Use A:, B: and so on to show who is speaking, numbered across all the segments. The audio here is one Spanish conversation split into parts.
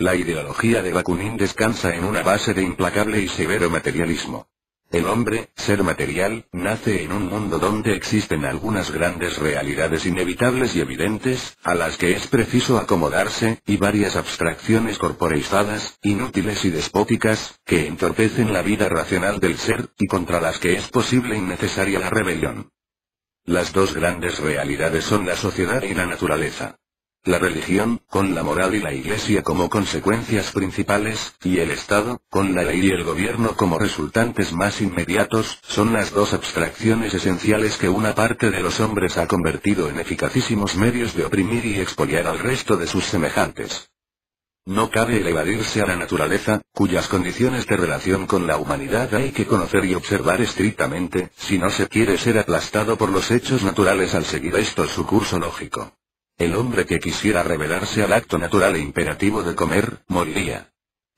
A: La ideología de Bakunin descansa en una base de implacable y severo materialismo. El hombre, ser material, nace en un mundo donde existen algunas grandes realidades inevitables y evidentes, a las que es preciso acomodarse, y varias abstracciones corporeizadas, inútiles y despóticas, que entorpecen la vida racional del ser, y contra las que es posible y necesaria la rebelión. Las dos grandes realidades son la sociedad y la naturaleza. La religión, con la moral y la Iglesia como consecuencias principales, y el Estado, con la ley y el gobierno como resultantes más inmediatos, son las dos abstracciones esenciales que una parte de los hombres ha convertido en eficacísimos medios de oprimir y expoliar al resto de sus semejantes. No cabe el evadirse a la naturaleza, cuyas condiciones de relación con la humanidad hay que conocer y observar estrictamente, si no se quiere ser aplastado por los hechos naturales al seguir estos su curso lógico. El hombre que quisiera rebelarse al acto natural e imperativo de comer, moriría.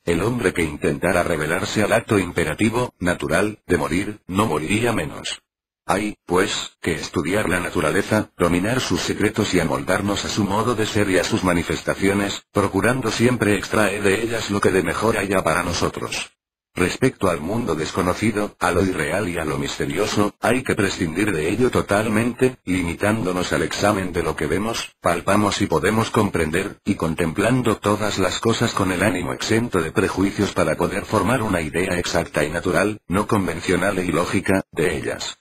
A: El hombre que intentara rebelarse al acto imperativo, natural, de morir, no moriría menos. Hay, pues, que estudiar la naturaleza, dominar sus secretos y amoldarnos a su modo de ser y a sus manifestaciones, procurando siempre extraer de ellas lo que de mejor haya para nosotros. Respecto al mundo desconocido, a lo irreal y a lo misterioso, hay que prescindir de ello totalmente, limitándonos al examen de lo que vemos, palpamos y podemos comprender, y contemplando todas las cosas con el ánimo exento de prejuicios para poder formar una idea exacta y natural, no convencional e ilógica, de ellas.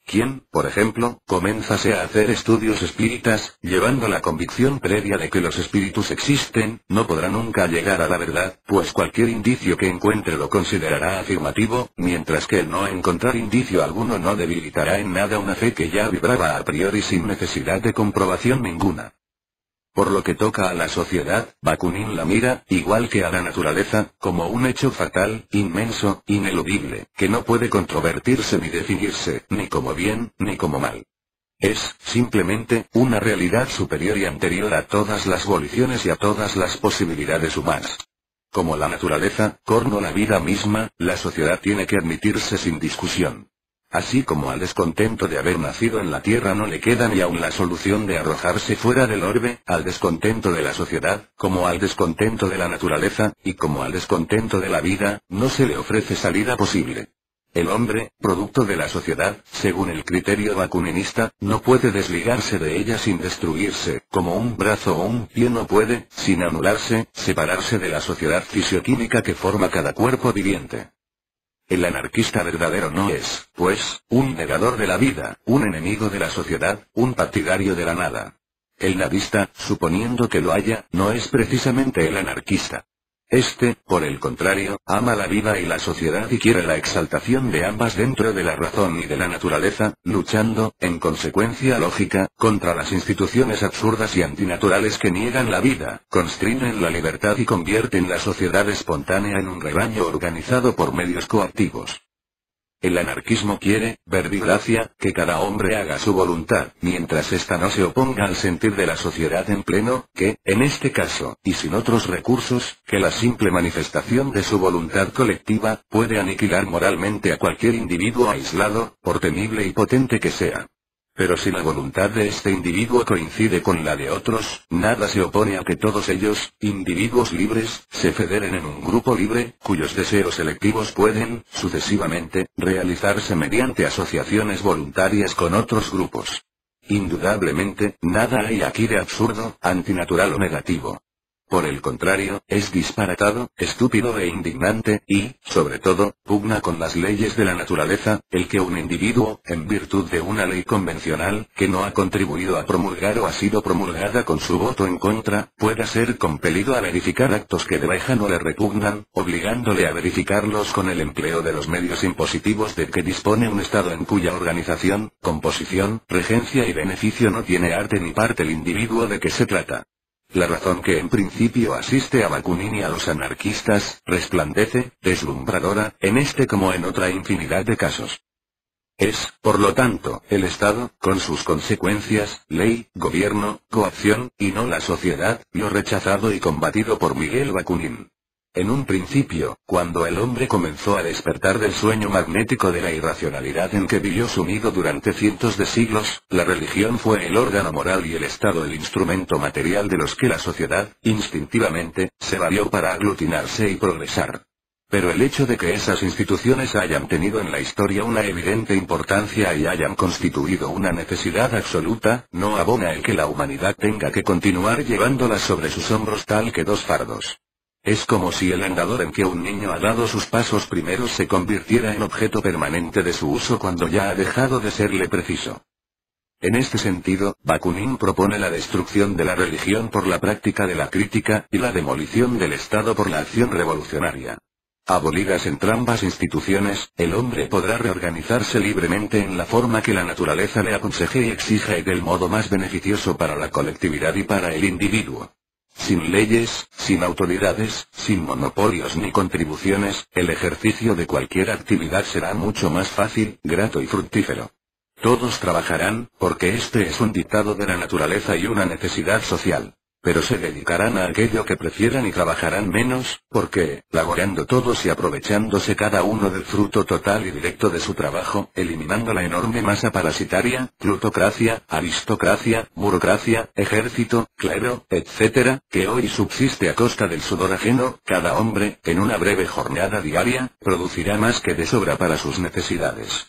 A: Quien, por ejemplo, comenzase a hacer estudios espíritas, llevando la convicción previa de que los espíritus existen, no podrá nunca llegar a la verdad, pues cualquier indicio que encuentre lo considerará afirmativo, mientras que el no encontrar indicio alguno no debilitará en nada una fe que ya vibraba a priori sin necesidad de comprobación ninguna. Por lo que toca a la sociedad, Bakunin la mira, igual que a la naturaleza, como un hecho fatal, inmenso, ineludible, que no puede controvertirse ni definirse, ni como bien, ni como mal. Es, simplemente, una realidad superior y anterior a todas las voliciones y a todas las posibilidades humanas. Como la naturaleza, corno la vida misma, la sociedad tiene que admitirse sin discusión. Así como al descontento de haber nacido en la tierra no le queda ni aun la solución de arrojarse fuera del orbe, al descontento de la sociedad, como al descontento de la naturaleza, y como al descontento de la vida, no se le ofrece salida posible. El hombre, producto de la sociedad, según el criterio bakuninista, no puede desligarse de ella sin destruirse, como un brazo o un pie no puede, sin anularse, separarse de la sociedad fisioquímica que forma cada cuerpo viviente. El anarquista verdadero no es, pues, un negador de la vida, un enemigo de la sociedad, un partidario de la nada. El nadista, suponiendo que lo haya, no es precisamente el anarquista. Este, por el contrario, ama la vida y la sociedad y quiere la exaltación de ambas dentro de la razón y de la naturaleza, luchando, en consecuencia lógica, contra las instituciones absurdas y antinaturales que niegan la vida, constriñen la libertad y convierten la sociedad espontánea en un rebaño organizado por medios coactivos. El anarquismo quiere, verbigracia, que cada hombre haga su voluntad, mientras ésta no se oponga al sentir de la sociedad en pleno, que, en este caso, y sin otros recursos, que la simple manifestación de su voluntad colectiva, puede aniquilar moralmente a cualquier individuo aislado, por temible y potente que sea. Pero si la voluntad de este individuo coincide con la de otros, nada se opone a que todos ellos, individuos libres, se federen en un grupo libre, cuyos deseos selectivos pueden, sucesivamente, realizarse mediante asociaciones voluntarias con otros grupos. Indudablemente, nada hay aquí de absurdo, antinatural o negativo. Por el contrario, es disparatado, estúpido e indignante, y, sobre todo, pugna con las leyes de la naturaleza, el que un individuo, en virtud de una ley convencional, que no ha contribuido a promulgar o ha sido promulgada con su voto en contra, pueda ser compelido a verificar actos que dejan o le repugnan, obligándole a verificarlos con el empleo de los medios impositivos de que dispone un Estado en cuya organización, composición, regencia y beneficio no tiene arte ni parte el individuo de que se trata. La razón que en principio asiste a Bakunin y a los anarquistas, resplandece, deslumbradora, en este como en otra infinidad de casos. Es, por lo tanto, el Estado, con sus consecuencias, ley, gobierno, coacción, y no la sociedad, lo rechazado y combatido por Miguel Bakunin. En un principio, cuando el hombre comenzó a despertar del sueño magnético de la irracionalidad en que vivió sumido durante cientos de siglos, la religión fue el órgano moral y el Estado el instrumento material de los que la sociedad, instintivamente, se valió para aglutinarse y progresar. Pero el hecho de que esas instituciones hayan tenido en la historia una evidente importancia y hayan constituido una necesidad absoluta, no abona el que la humanidad tenga que continuar llevándolas sobre sus hombros tal que dos fardos. Es como si el andador en que un niño ha dado sus pasos primeros se convirtiera en objeto permanente de su uso cuando ya ha dejado de serle preciso. En este sentido, Bakunin propone la destrucción de la religión por la práctica de la crítica, y la demolición del Estado por la acción revolucionaria. Abolidas entrambas instituciones, el hombre podrá reorganizarse libremente en la forma que la naturaleza le aconseje y exija y del modo más beneficioso para la colectividad y para el individuo. Sin leyes, sin autoridades, sin monopolios ni contribuciones, el ejercicio de cualquier actividad será mucho más fácil, grato y fructífero. Todos trabajarán, porque este es un dictado de la naturaleza y una necesidad social. Pero se dedicarán a aquello que prefieran y trabajarán menos, porque, laborando todos y aprovechándose cada uno del fruto total y directo de su trabajo, eliminando la enorme masa parasitaria, plutocracia, aristocracia, burocracia, ejército, clero, etc., que hoy subsiste a costa del sudor ajeno, cada hombre, en una breve jornada diaria, producirá más que de sobra para sus necesidades.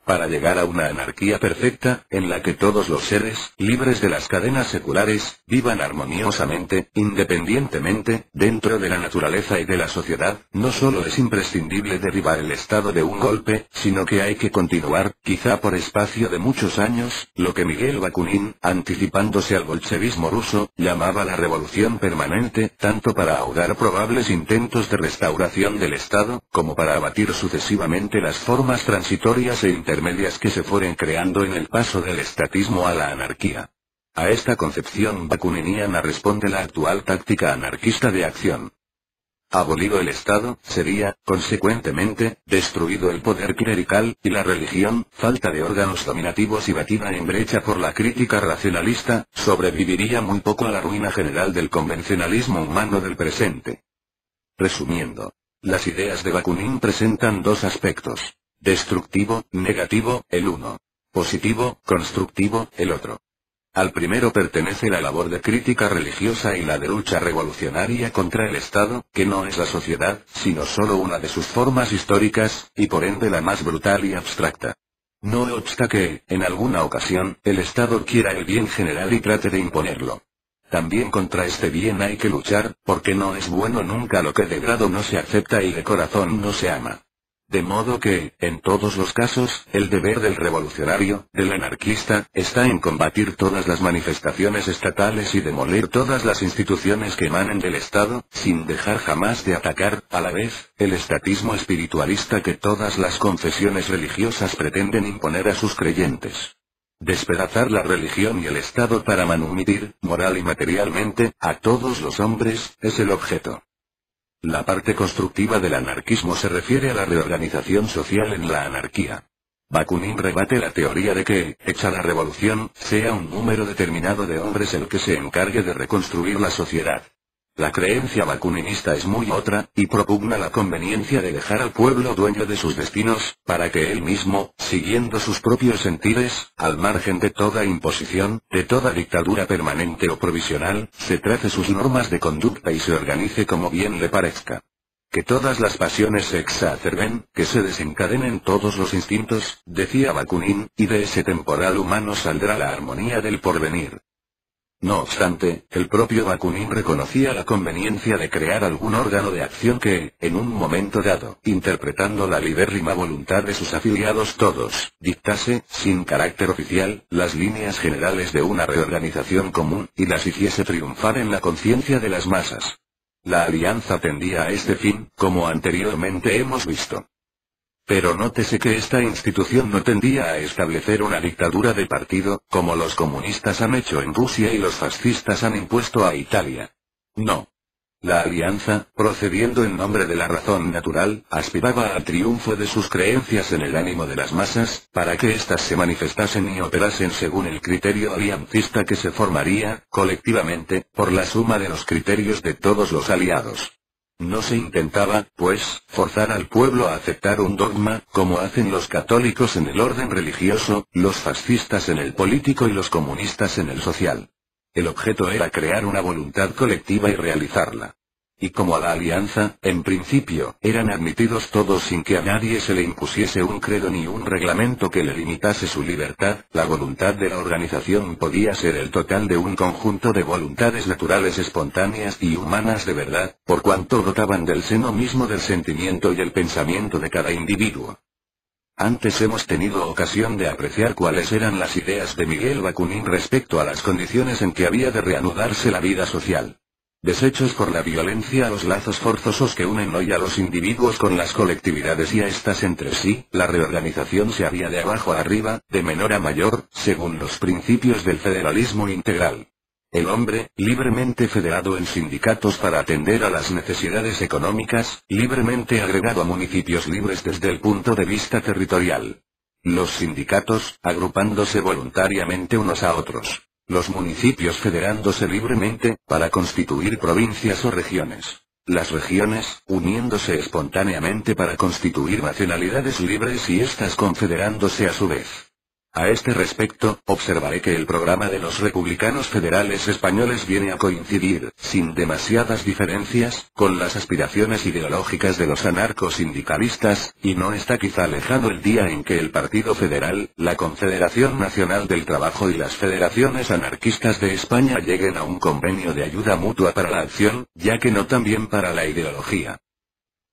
A: Para llegar a una anarquía perfecta, en la que todos los seres, libres de las cadenas seculares, vivan armoniosamente, independientemente, dentro de la naturaleza y de la sociedad, no solo es imprescindible derribar el Estado de un golpe, sino que hay que continuar, quizá por espacio de muchos años, lo que Miguel Bakunin, anticipándose al bolchevismo ruso, llamaba la revolución permanente, tanto para ahogar probables intentos de restauración del Estado, como para abatir sucesivamente las formas transitorias e intermedias que se fueren creando en el paso del estatismo a la anarquía. A esta concepción bakuniniana responde la actual táctica anarquista de acción. Abolido el Estado, sería, consecuentemente, destruido el poder clerical, y la religión, falta de órganos dominativos y batida en brecha por la crítica racionalista, sobreviviría muy poco a la ruina general del convencionalismo humano del presente. Resumiendo, las ideas de Bakunin presentan dos aspectos. Destructivo, negativo, el uno. Positivo, constructivo, el otro. Al primero pertenece la labor de crítica religiosa y la de lucha revolucionaria contra el Estado, que no es la sociedad, sino solo una de sus formas históricas, y por ende la más brutal y abstracta. No obsta que, en alguna ocasión, el Estado quiera el bien general y trate de imponerlo. También contra este bien hay que luchar, porque no es bueno nunca lo que de grado no se acepta y de corazón no se ama. De modo que, en todos los casos, el deber del revolucionario, del anarquista, está en combatir todas las manifestaciones estatales y demoler todas las instituciones que emanen del Estado, sin dejar jamás de atacar, a la vez, el estatismo espiritualista que todas las confesiones religiosas pretenden imponer a sus creyentes. Despedazar la religión y el Estado para manumitir, moral y materialmente, a todos los hombres, es el objeto. La parte constructiva del anarquismo se refiere a la reorganización social en la anarquía. Bakunin rebate la teoría de que, hecha la revolución, sea un número determinado de hombres el que se encargue de reconstruir la sociedad. La creencia bakuninista es muy otra, y propugna la conveniencia de dejar al pueblo dueño de sus destinos, para que él mismo, siguiendo sus propios sentires, al margen de toda imposición, de toda dictadura permanente o provisional, se trace sus normas de conducta y se organice como bien le parezca. Que todas las pasiones se exacerben, que se desencadenen todos los instintos, decía Bakunin, y de ese temporal humano saldrá la armonía del porvenir. No obstante, el propio Bakunin reconocía la conveniencia de crear algún órgano de acción que, en un momento dado, interpretando la libérrima voluntad de sus afiliados todos, dictase, sin carácter oficial, las líneas generales de una reorganización común, y las hiciese triunfar en la conciencia de las masas. La alianza tendía a este fin, como anteriormente hemos visto. Pero nótese que esta institución no tendía a establecer una dictadura de partido, como los comunistas han hecho en Rusia y los fascistas han impuesto a Italia. No. La alianza, procediendo en nombre de la razón natural, aspiraba al triunfo de sus creencias en el ánimo de las masas, para que éstas se manifestasen y operasen según el criterio aliancista que se formaría, colectivamente, por la suma de los criterios de todos los aliados. No se intentaba, pues, forzar al pueblo a aceptar un dogma, como hacen los católicos en el orden religioso, los fascistas en el político y los comunistas en el social. El objeto era crear una voluntad colectiva y realizarla. Y como a la alianza, en principio, eran admitidos todos sin que a nadie se le impusiese un credo ni un reglamento que le limitase su libertad, la voluntad de la organización podía ser el total de un conjunto de voluntades naturales espontáneas y humanas de verdad, por cuanto brotaban del seno mismo del sentimiento y el pensamiento de cada individuo. Antes hemos tenido ocasión de apreciar cuáles eran las ideas de Miguel Bakunin respecto a las condiciones en que había de reanudarse la vida social. Deshechos por la violencia a los lazos forzosos que unen hoy a los individuos con las colectividades y a estas entre sí, la reorganización se haría de abajo a arriba, de menor a mayor, según los principios del federalismo integral. El hombre, libremente federado en sindicatos para atender a las necesidades económicas, libremente agregado a municipios libres desde el punto de vista territorial. Los sindicatos, agrupándose voluntariamente unos a otros. Los municipios federándose libremente, para constituir provincias o regiones. Las regiones, uniéndose espontáneamente para constituir nacionalidades libres y éstas confederándose a su vez. A este respecto, observaré que el programa de los republicanos federales españoles viene a coincidir, sin demasiadas diferencias, con las aspiraciones ideológicas de los anarcosindicalistas, y no está quizá lejano el día en que el Partido Federal, la Confederación Nacional del Trabajo y las federaciones anarquistas de España lleguen a un convenio de ayuda mutua para la acción, ya que no también para la ideología.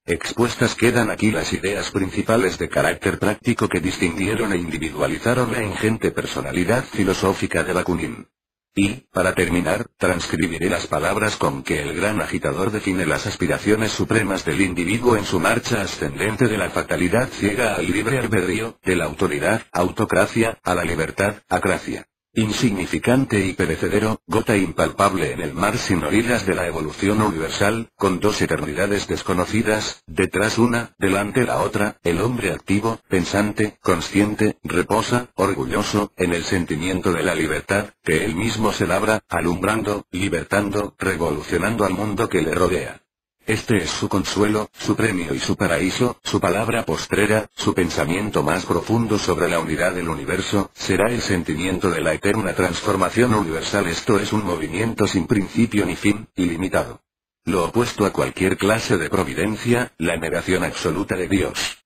A: Expuestas quedan aquí las ideas principales de carácter práctico que distinguieron e individualizaron la ingente personalidad filosófica de Bakunin. Y, para terminar, transcribiré las palabras con que el gran agitador define las aspiraciones supremas del individuo en su marcha ascendente de la fatalidad ciega al libre albedrío, de la autoridad, autocracia, a la libertad, acracia. Insignificante y perecedero, gota impalpable en el mar sin orillas de la evolución universal, con dos eternidades desconocidas, detrás una, delante la otra, el hombre activo, pensante, consciente, reposa, orgulloso, en el sentimiento de la libertad, que él mismo se labra, alumbrando, libertando, revolucionando al mundo que le rodea. Este es su consuelo, su premio y su paraíso, su palabra postrera, su pensamiento más profundo sobre la unidad del universo, será el sentimiento de la eterna transformación universal. Esto es un movimiento sin principio ni fin, ilimitado. Lo opuesto a cualquier clase de providencia, la negación absoluta de Dios.